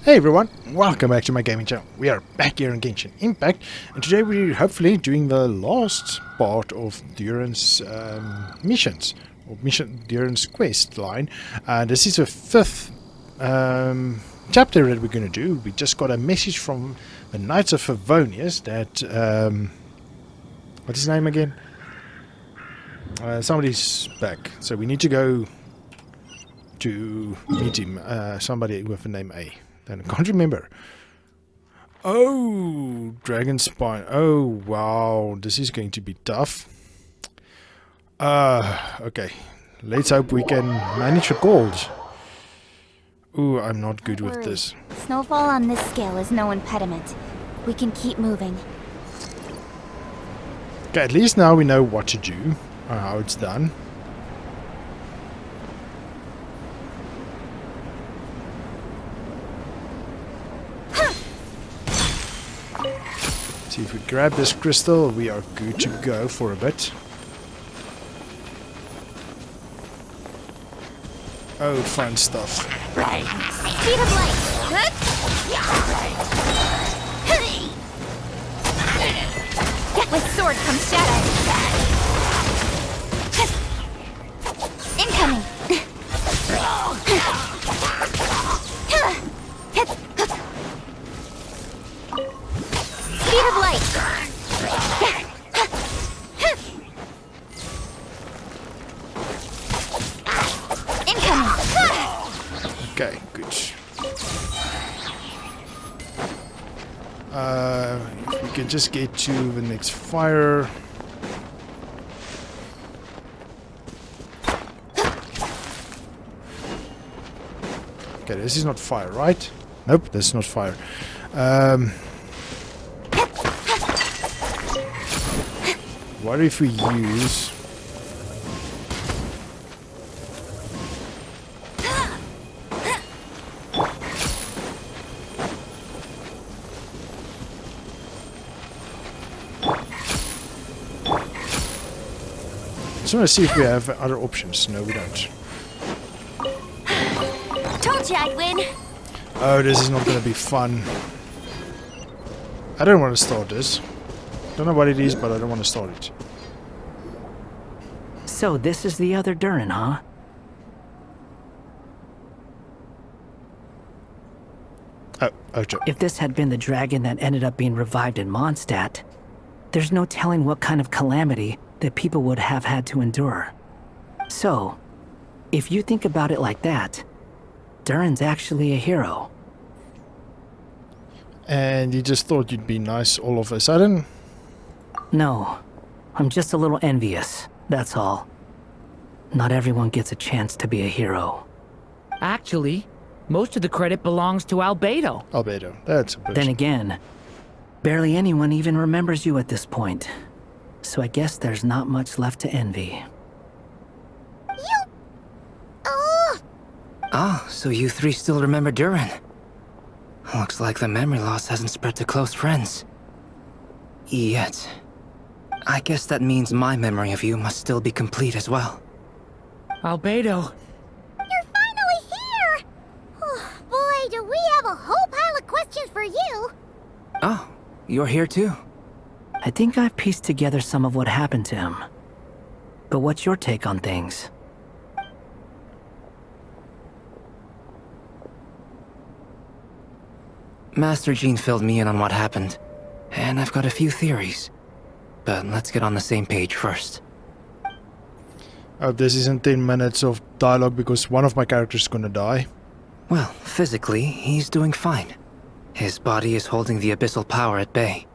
Hey everyone, welcome back to my gaming channel. We are back here in Genshin Impact, and today we're hopefully doing the last part of Durin's missions, or Durin's quest line. This is the fifth chapter that we're going to do. We just got a message from the Knights of Favonius that, what's his name again? Somebody's back, so we need to go to meet him, somebody with the name A. Then I can't remember. Oh, Dragon Spine. Oh, wow. This is going to be tough. Okay. Let's hope we can manage the gold. Ooh, I'm not good with this. Snowfall on this scale is no impediment. We can keep moving. Okay, at least now we know what to do. How it's done. If we grab this crystal, we are good to go for a bit. Oh, fun stuff. Right. Speed of light. With sword comes shadow. Incoming. Speed of light. Incoming. Okay, good. If we can just get to the next fire. Okay, this is not fire, right? Nope, this is not fire. What if we use... I just want to see if we have other options. No, we don't. Told you I'd win. Oh, this is not going to be fun. I don't want to start this. Don't know what it is, but I don't want to start it. So this is the other Durin, huh? Oh, okay. If this had been the dragon that ended up being revived in Mondstadt, there's no telling what kind of calamity that people would have had to endure. So, if you think about it like that, Durin's actually a hero. And you just thought you'd be nice all of a sudden? No, I'm just a little envious, that's all. Not everyone gets a chance to be a hero. Actually, most of the credit belongs to Albedo. Albedo, that's a person. Then again, barely anyone even remembers you at this point. So I guess there's not much left to envy. You... Oh! Ah, so you three still remember Durin. Looks like the memory loss hasn't spread to close friends. Yet. I guess that means my memory of you must still be complete as well. Albedo. You're finally here! Oh, boy, do we have a whole pile of questions for you! Oh, you're here too? I think I've pieced together some of what happened to him. But what's your take on things? Master Jean filled me in on what happened, and I've got a few theories. But let's get on the same page first. Oh, this isn't 10 minutes of dialogue because one of my characters is gonna die. Well, physically, he's doing fine. His body is holding the abyssal power at bay.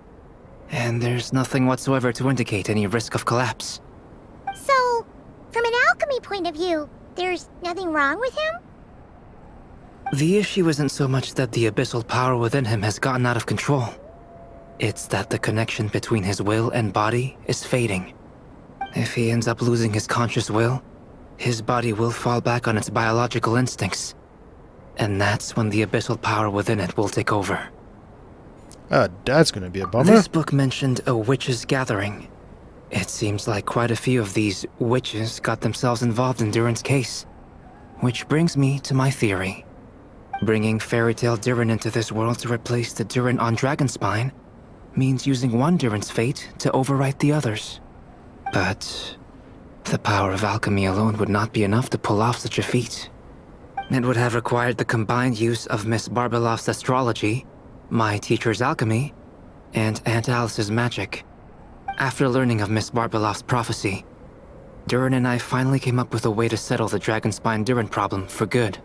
And there's nothing whatsoever to indicate any risk of collapse. So, from an alchemy point of view, there's nothing wrong with him? The issue isn't so much that the abyssal power within him has gotten out of control. It's that the connection between his will and body is fading. If he ends up losing his conscious will, his body will fall back on its biological instincts. And that's when the abyssal power within it will take over. That's gonna be a bummer. This book mentioned a witches' gathering. It seems like quite a few of these witches got themselves involved in Durin's case. Which brings me to my theory. Bringing fairy tale Durin into this world to replace the Durin on Dragonspine means using one Durin's fate to overwrite the others. But the power of alchemy alone would not be enough to pull off such a feat. It would have required the combined use of Miss Barbeloff's astrology, my teacher's alchemy, and Aunt Alice's magic. After learning of Miss Barbeloff's prophecy, Durin and I finally came up with a way to settle the Dragonspine Durin problem for good.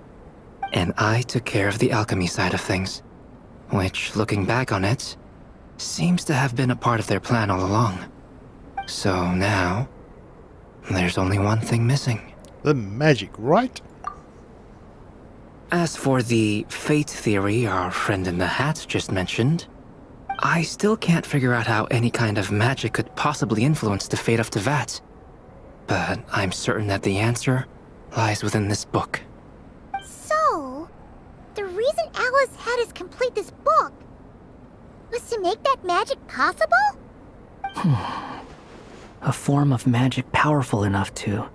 And I took care of the alchemy side of things, which, looking back on it, seems to have been a part of their plan all along. So now, there's only one thing missing. The magic, right? As for the fate theory our friend in the hat just mentioned, I still can't figure out how any kind of magic could possibly influence the fate of Tevat. But I'm certain that the answer lies within this book. So, the reason Alice had us complete this book was to make that magic possible? A form of magic powerful enough to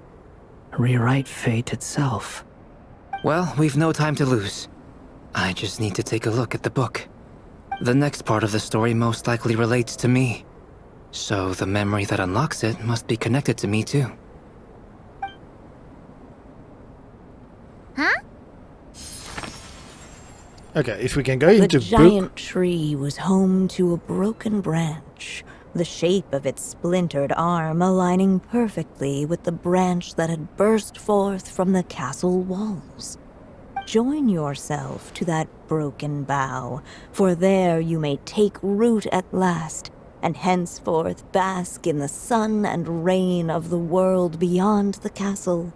rewrite fate itself. Well, we've no time to lose. I just need to take a look at the book. The next part of the story most likely relates to me, so the memory that unlocks it must be connected to me too. Huh? Okay, if we can go The into giant book. tree was home to a broken branch, the shape of its splintered arm aligning perfectly with the branch that had burst forth from the castle walls. Join yourself to that broken bough, for there you may take root at last, and henceforth bask in the sun and rain of the world beyond the castle.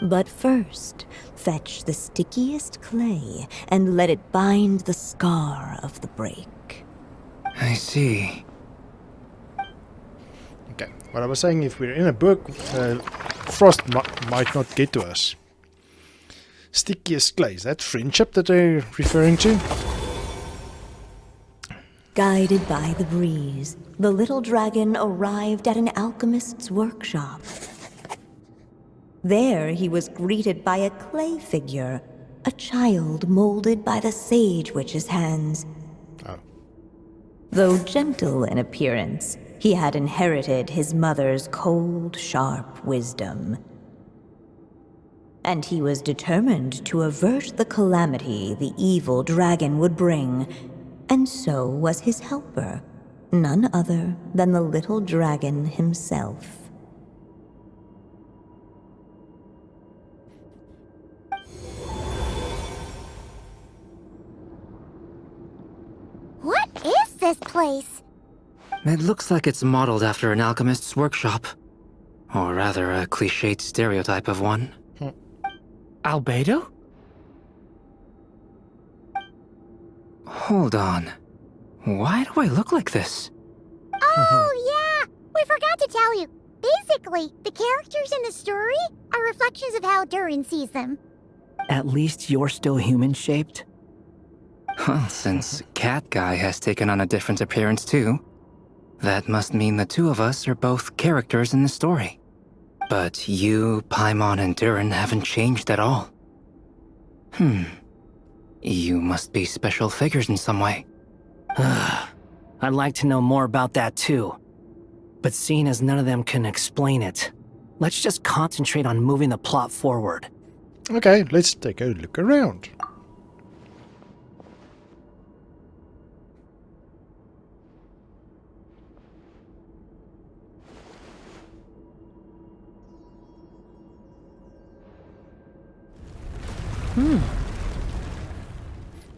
But first, fetch the stickiest clay and let it bind the scar of the break. I see. Okay, what I was saying, if we're in a book, frost might not get to us. Stickiest clay, is that friendship that they're referring to? Guided by the breeze, the little dragon arrived at an alchemist's workshop. There he was greeted by a clay figure, a child molded by the sage witch's hands. Oh. Though gentle in appearance, he had inherited his mother's cold, sharp wisdom. And he was determined to avert the calamity the evil dragon would bring, and so was his helper, none other than the little dragon himself. What is this place? It looks like it's modeled after an alchemist's workshop. Or rather, a cliched stereotype of one. Albedo? Hold on. Why do I look like this? Oh, yeah! We forgot to tell you. Basically, the characters in the story are reflections of how Durin sees them. At least you're still human-shaped? Well, since Cat Guy has taken on a different appearance too, that must mean the two of us are both characters in the story. But you, Paimon, and Durin haven't changed at all. You must be special figures in some way. I'd like to know more about that too. But seeing as none of them can explain it, let's just concentrate on moving the plot forward. Okay, let's take a look around.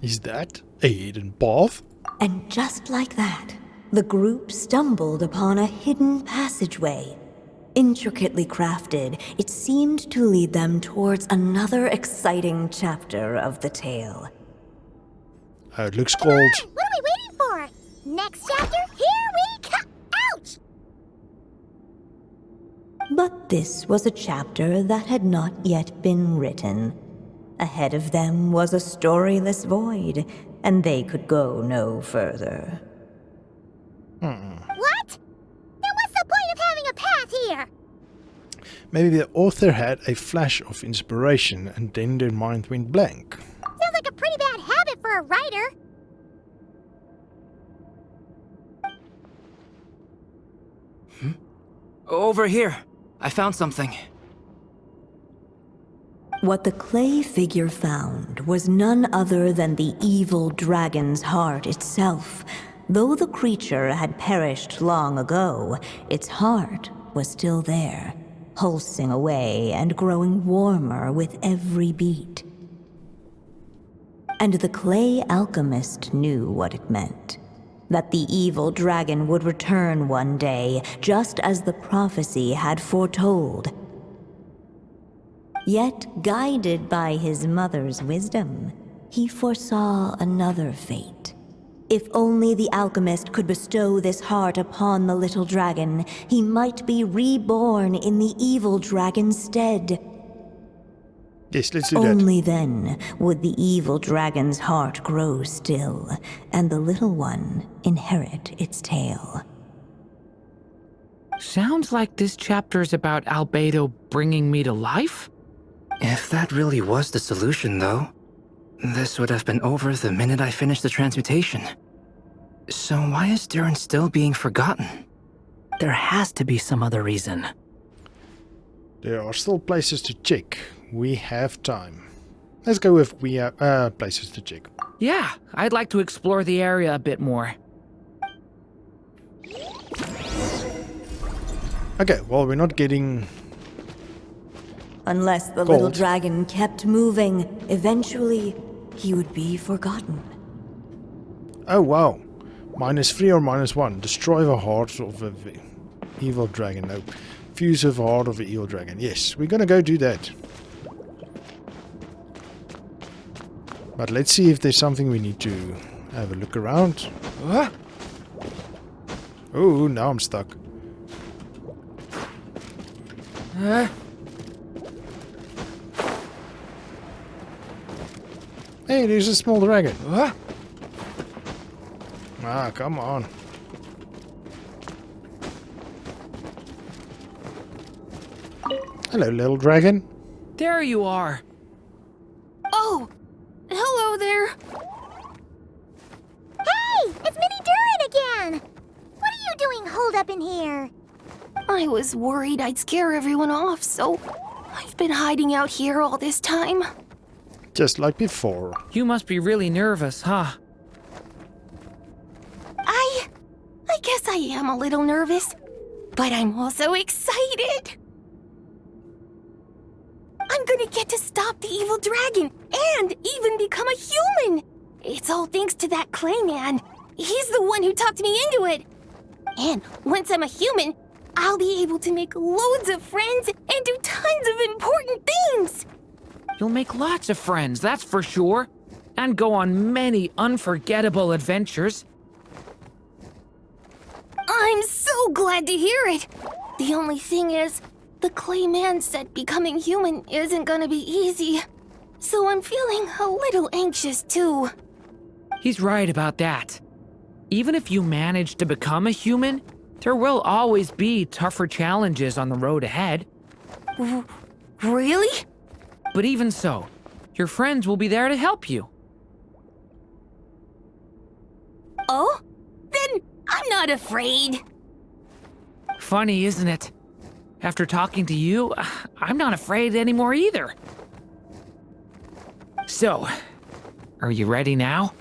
Is that a hidden path? And just like that, the group stumbled upon a hidden passageway. Intricately crafted, it seemed to lead them towards another exciting chapter of the tale. It looks called... What are we waiting for? Next chapter, here we come! Ouch! But this was a chapter that had not yet been written. Ahead of them was a storyless void, and they could go no further. What? Then what's the point of having a path here? Maybe the author had a flash of inspiration and then their mind went blank. Sounds like a pretty for a writer. Over here. I found something. What the clay figure found was none other than the evil dragon's heart itself. Though the creature had perished long ago, its heart was still there, pulsing away and growing warmer with every beat. And the clay alchemist knew what it meant. That the evil dragon would return one day, just as the prophecy had foretold. Yet, guided by his mother's wisdom, he foresaw another fate. If only the alchemist could bestow this heart upon the little dragon, he might be reborn in the evil dragon's stead. Yes, let's do that. Only then would the evil dragon's heart grow still, and the little one inherit its tale. Sounds like this chapter's about Albedo bringing me to life? If that really was the solution, though, this would have been over the minute I finished the transmutation. So why is Durin still being forgotten? There has to be some other reason. There are still places to check. We have time. Let's go with we have places to check. Yeah, I'd like to explore the area a bit more. Okay, well, we're not getting... Unless the little Gold. dragon kept moving, eventually he would be forgotten. Oh, wow. -3 or -1. Destroy the heart of the evil dragon. No. Fuse the heart of the evil dragon. Yes, we're gonna go do that. But let's see if there's something we need to have a look around. Ah! Oh, now I'm stuck. Hey, there's a small dragon. Ah, come on. Hello, little dragon. There you are. Oh, hello there. Hey, it's Mini Durin again! What are you doing holed up in here? I was worried I'd scare everyone off, so I've been hiding out here all this time. Just like before. You must be really nervous, huh? I guess I am a little nervous, but I'm also excited. I'm gonna get to stop the evil dragon and even become a human. It's all thanks to that clay man. He's the one who talked me into it. And once I'm a human, I'll be able to make loads of friends and do tons of important things. You'll make lots of friends, that's for sure. And go on many unforgettable adventures. I'm so glad to hear it. The only thing is, the clay man said becoming human isn't gonna be easy. So I'm feeling a little anxious too. He's right about that. Even if you manage to become a human, there will always be tougher challenges on the road ahead. Really? But even so, your friends will be there to help you. Oh? Then I'm not afraid. Funny, isn't it? After talking to you, I'm not afraid anymore either. So, are you ready now?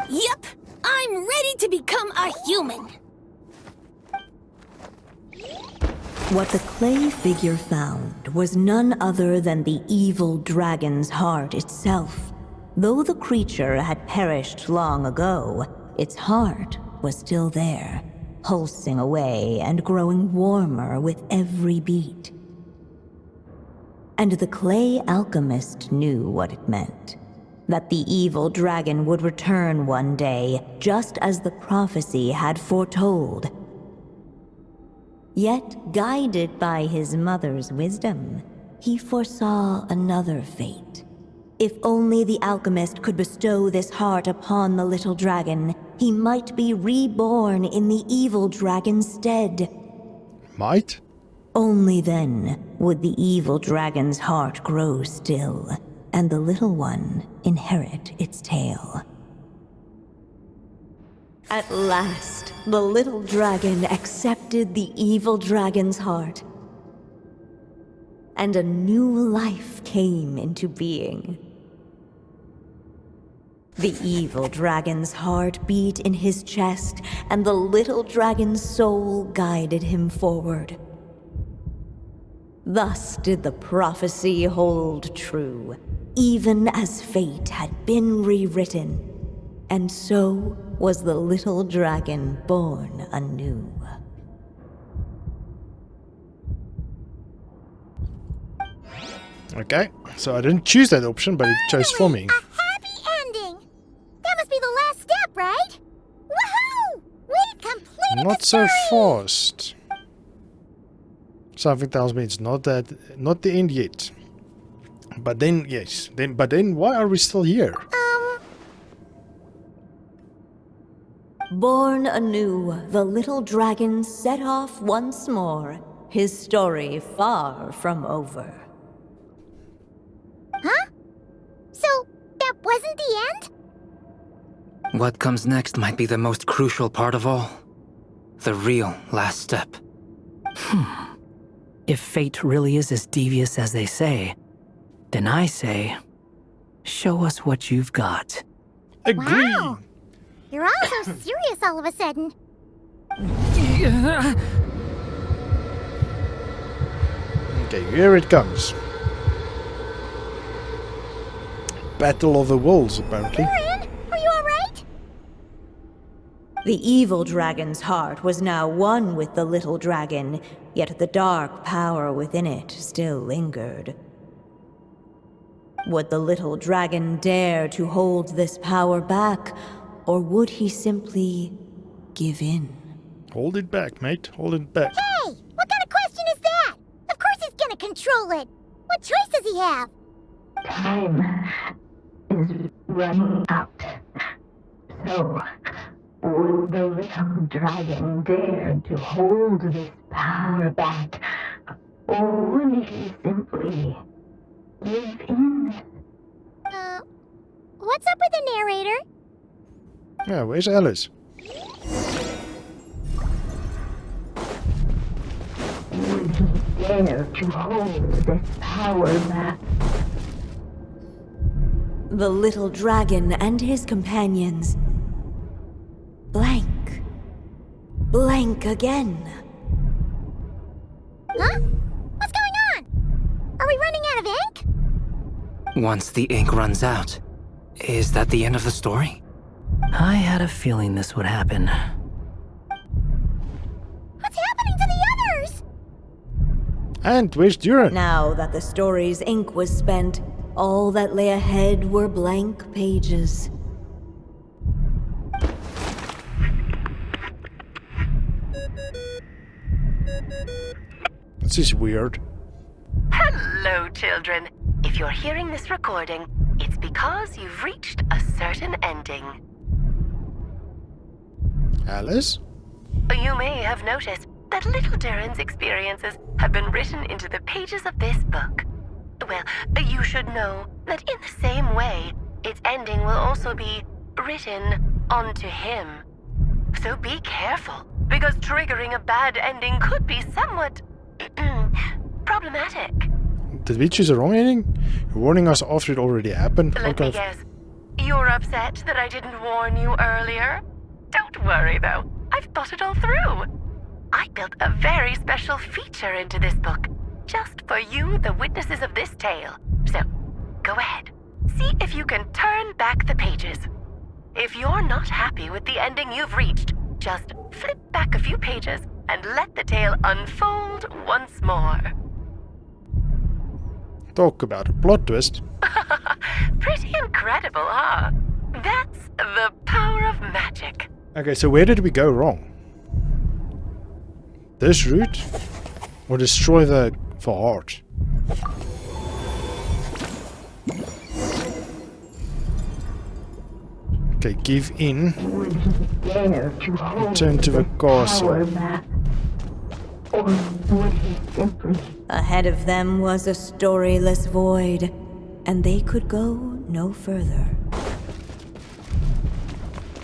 Yep, I'm ready to become a human. What the clay figure found was none other than the evil dragon's heart itself. Though the creature had perished long ago, its heart was still there, pulsing away and growing warmer with every beat. And the clay alchemist knew what it meant. That the evil dragon would return one day, just as the prophecy had foretold. Yet, guided by his mother's wisdom, he foresaw another fate. If only the alchemist could bestow this heart upon the little dragon, he might be reborn in the evil dragon's stead. Might? Only then would the evil dragon's heart grow still, and the little one inherit its tale. At last, the little dragon accepted the evil dragon's heart, and a new life came into being. The evil dragon's heart beat in his chest, and the little dragon's soul guided him forward. Thus did the prophecy hold true, even as fate had been rewritten, and so was the little dragon born anew. Okay, so I didn't choose that option, but it chose for me. A happy ending! That must be the last step, right? Woohoo! We completed Not the so story! fast. Something tells me it's not the end yet. But then, yes. But then, why are we still here? Born anew, the little dragon set off once more, his story far from over. Huh? So, that wasn't the end? What comes next might be the most crucial part of all. The real last step. If fate really is as devious as they say, then I say, show us what you've got. Agree. Wow! You're all so serious all of a sudden. Okay, here it comes. Battle of the Worlds, apparently. Durin, are you alright? The evil dragon's heart was now one with the little dragon, yet the dark power within it still lingered. Would the little dragon dare to hold this power back, or would he simply give in? Hold it back, mate. Hold it back. Hey! What kind of question is that? Of course he's gonna control it! What choice does he have? Time is running out. So, would the little dragon dare to hold this power back? Or would he simply give in? What's up with the narrator? Yeah, where's Alice? Would he dare to hold this power back? The little dragon and his companions blank. Blank again. Huh? What's going on? Are we running out of ink? Once the ink runs out, is that the end of the story? I had a feeling this would happen. What's happening to the others? And where's Durin? Now that the story's ink was spent, all that lay ahead were blank pages. This is weird. Hello, children. If you're hearing this recording, it's because you've reached a certain ending. Alice? You may have noticed that little Durin's experiences have been written into the pages of this book. Well, you should know that in the same way, its ending will also be written onto him. So be careful, because triggering a bad ending could be somewhat problematic. Did we choose the wrong ending? You're warning us after it already happened? Let me guess. You're upset that I didn't warn you earlier? Don't worry, though. I've thought it all through. I built a very special feature into this book, just for you, the witnesses of this tale. So, go ahead. See if you can turn back the pages. If you're not happy with the ending you've reached, just flip back a few pages and let the tale unfold once more. Talk about a plot twist. Pretty incredible, huh? That's the power of magic. Okay, so where did we go wrong? This route? Or destroy the heart? Okay, give in. Would he dare to hold Return to the this castle. power back? Or would he simply Ahead of them was a storyless void, and they could go no further.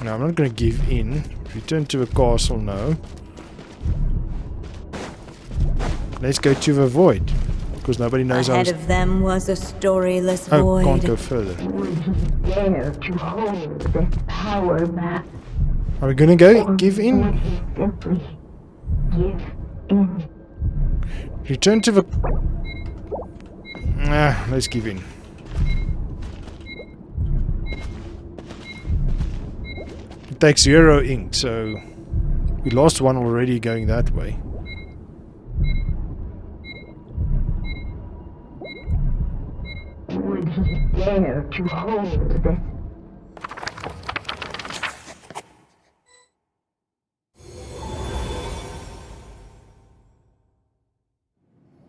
No, I'm not going to give in. Return to a castle, no. Let's go to the void. Because nobody knows Ahead of them was a storyless void. can't go further. Would he dare to hold this power back? Are we going to go? Or Give would in? he simply give in? Return to the... let's give in. It takes 0 ink, so... We lost one already going that way. Would he dare to hold this?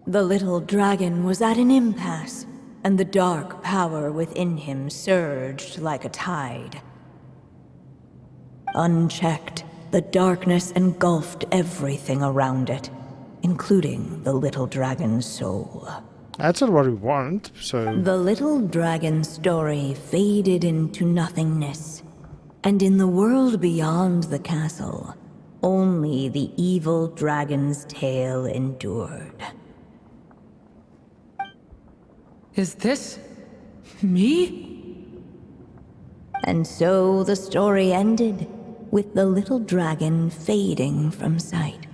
The little dragon was at an impasse, and the dark power within him surged like a tide. Unchecked, the darkness engulfed everything around it, including the little dragon's soul. That's not what we want, so... The little dragon's story faded into nothingness, and in the world beyond the castle, only the evil dragon's tale endured. Is this me? And so the story ended, with the little dragon fading from sight,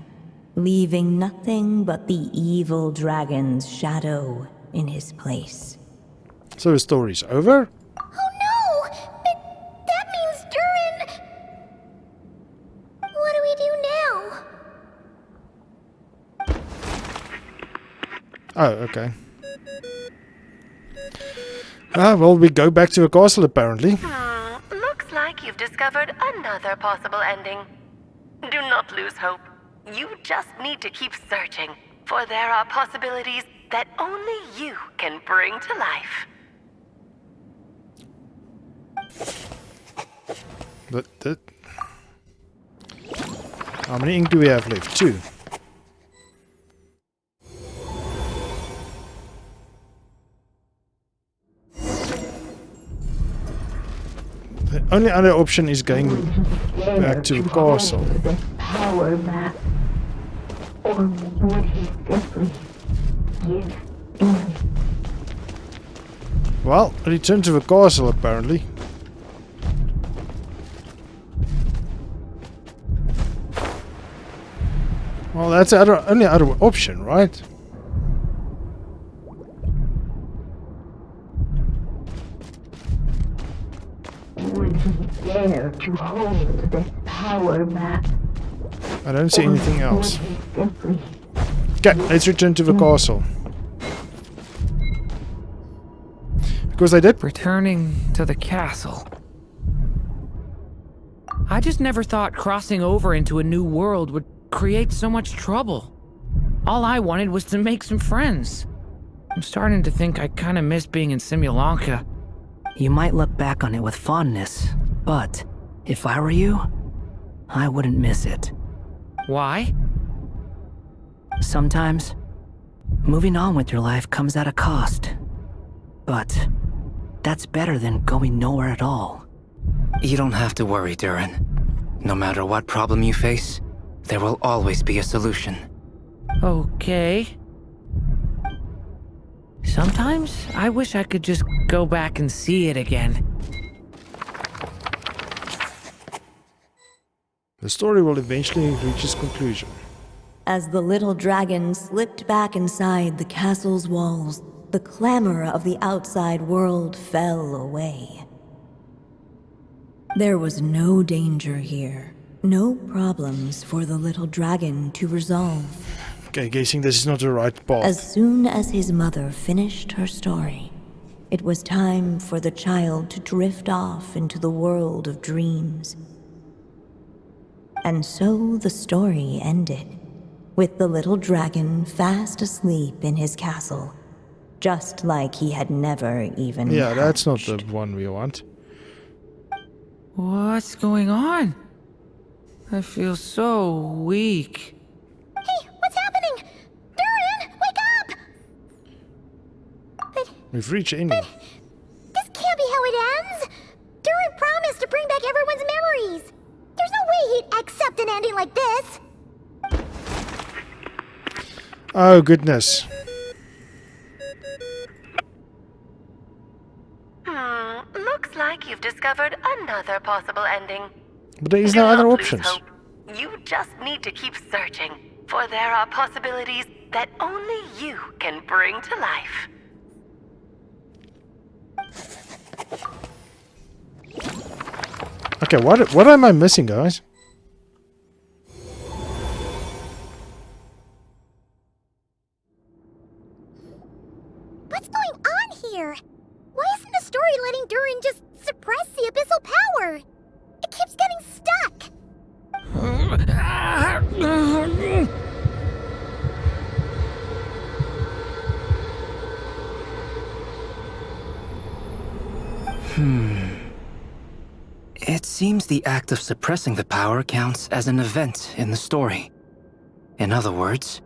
leaving nothing but the evil dragon's shadow in his place. So the story's over? Oh no! That means Durin... What do we do now? Oh, okay. Well, we go back to the castle apparently. Looks like you've discovered another possible ending. Do not lose hope. You just need to keep searching, for there are possibilities that only you can bring to life. But how many ink do we have left? 2. The only other option is going back to the castle. This power back? Or would he simply give in? Well, return to the castle apparently. Well, that's the only other option, right? Would he dare to hold this power back? I don't see anything else. Would he simply Okay, let's return to the castle. Because I did... Returning to the castle. I just never thought crossing over into a new world would create so much trouble. All I wanted was to make some friends. I'm starting to think I kind of miss being in Simulanka. You might look back on it with fondness, but if I were you, I wouldn't miss it. Why? Sometimes, moving on with your life comes at a cost. But that's better than going nowhere at all. You don't have to worry, Durin. No matter what problem you face, there will always be a solution. Okay. Sometimes I wish I could just go back and see it again. The story will eventually reach its conclusion. As the little dragon slipped back inside the castle's walls, the clamor of the outside world fell away. There was no danger here, no problems for the little dragon to resolve. Okay, guessing this is not the right path. As soon as his mother finished her story, it was time for the child to drift off into the world of dreams. And so the story ended, with the little dragon fast asleep in his castle, just like he had never even Yeah, that's not hatched. the one we want. What's going on? I feel so weak. Hey, what's happening? Durin, wake up! We've reached the ending. This can't be how it ends! Durin promised to bring back everyone's memories! There's no way he'd accept an ending like this! Oh, goodness. Looks like you've discovered another possible ending. But there is Do no not other lose options. hope. You just need to keep searching, for there are possibilities that only you can bring to life. Okay, what am I missing, guys? What's going on here? Why isn't the story letting Durin just suppress the abyssal power? It keeps getting stuck! It seems the act of suppressing the power counts as an event in the story. In other words,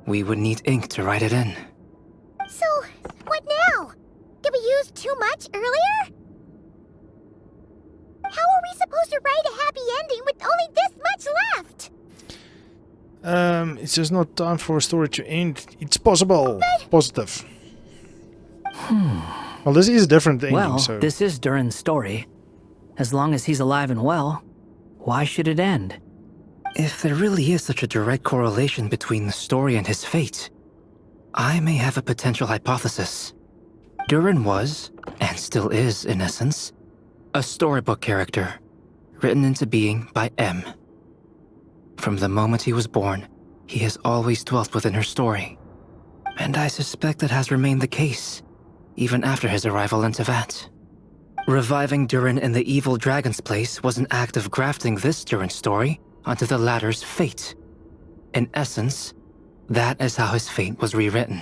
we would need ink to write it in. So, what now? Did we use too much earlier? How are we supposed to write a happy ending with only this much left? It's just not time for a story to end. It's possible. Positive. Well, this is a different ending, Well, so... this is Durin's story. As long as he's alive and well, why should it end? If there really is such a direct correlation between the story and his fate, I may have a potential hypothesis. Durin was, and still is in essence, a storybook character, written into being by M. From the moment he was born, he has always dwelt within her story. And I suspect that has remained the case, even after his arrival in Tevat. Reviving Durin in the evil dragon's place was an act of grafting this Durin story onto the latter's fate. In essence, that is how his fate was rewritten.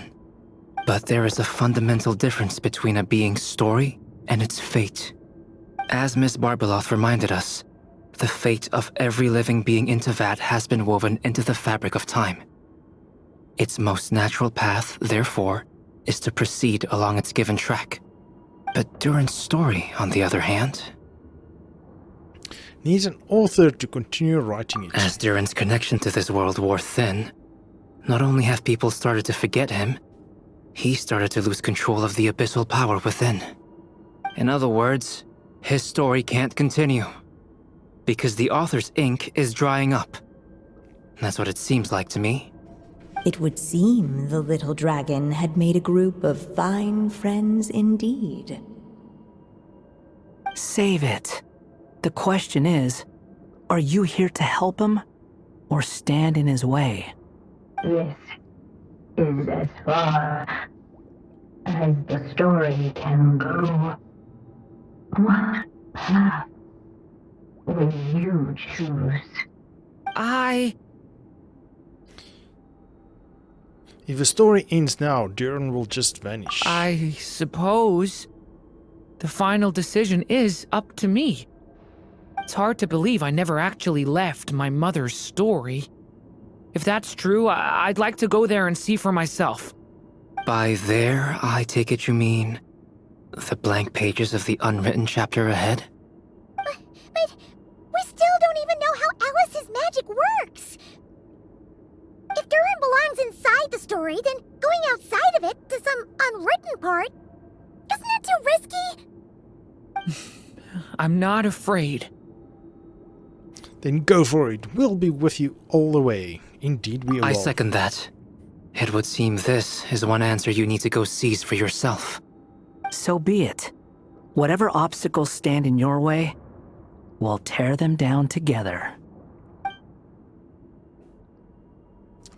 But there is a fundamental difference between a being's story and its fate. As Miss Barbeloth reminded us, the fate of every living being in Tevat has been woven into the fabric of time. Its most natural path, therefore, is to proceed along its given track. But Durin's story, on the other hand, needs an author to continue writing it. as Durin's connection to this world wore thin, not only have people started to forget him, he started to lose control of the abyssal power within. In other words, his story can't continue, because the author's ink is drying up. That's what it seems like to me. It would seem the little dragon had made a group of fine friends indeed. Save it. The question is, are you here to help him or stand in his way? This is as far as the story can go. What path will you choose? If the story ends now, Durin will just vanish. I suppose the final decision is up to me. It's hard to believe I never actually left my mother's story. If that's true, I'd like to go there and see for myself. By there, I take it you mean the blank pages of the unwritten chapter ahead? But we still don't even know how Alice's magic works! If Durin belongs inside the story, then going outside of it to some unwritten part, isn't it too risky? I'm not afraid. Then go for it. We'll be with you all the way. Indeed we will. I second that. It would seem this is one answer you need to go seize for yourself. So be it. Whatever obstacles stand in your way, we'll tear them down together.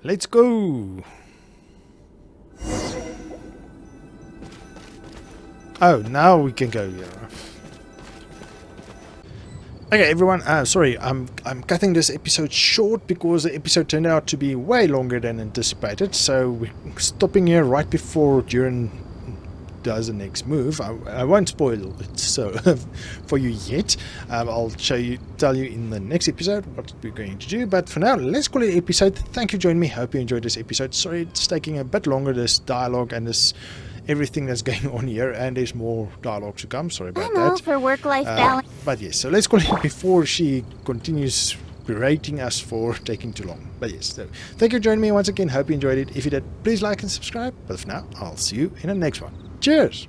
Let's go. Oh, now we can go here. Okay, everyone. Sorry, I'm cutting this episode short because the episode turned out to be way longer than anticipated. So we're stopping here right before Durin does the next move. I won't spoil it so for you yet. I'll tell you in the next episode what we're going to do. But for now, let's call it an episode. Thank you for joining me. Hope you enjoyed this episode. Sorry it's taking a bit longer, this dialogue and this everything that's going on here, and there's more dialogue to come. Sorry about I'm all that. for work-life balance. But yes, so let's call it before she continues berating us for taking too long. But yes, so thank you for joining me once again. Hope you enjoyed it. If you did, please like and subscribe. But for now, I'll see you in the next one. Cheers!